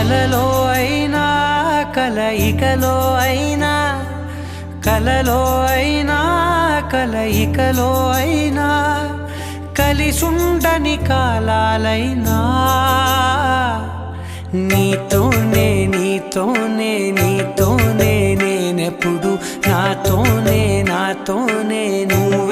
కలలో అయినా కలయికలో అయినా కలలో అయినా కలయికలో అయినా కలిసుండని కాలాలైనా నీతోనే నీతోనే నీతోనే నేనెప్పుడు నాతోనే నాతోనే నువ్వు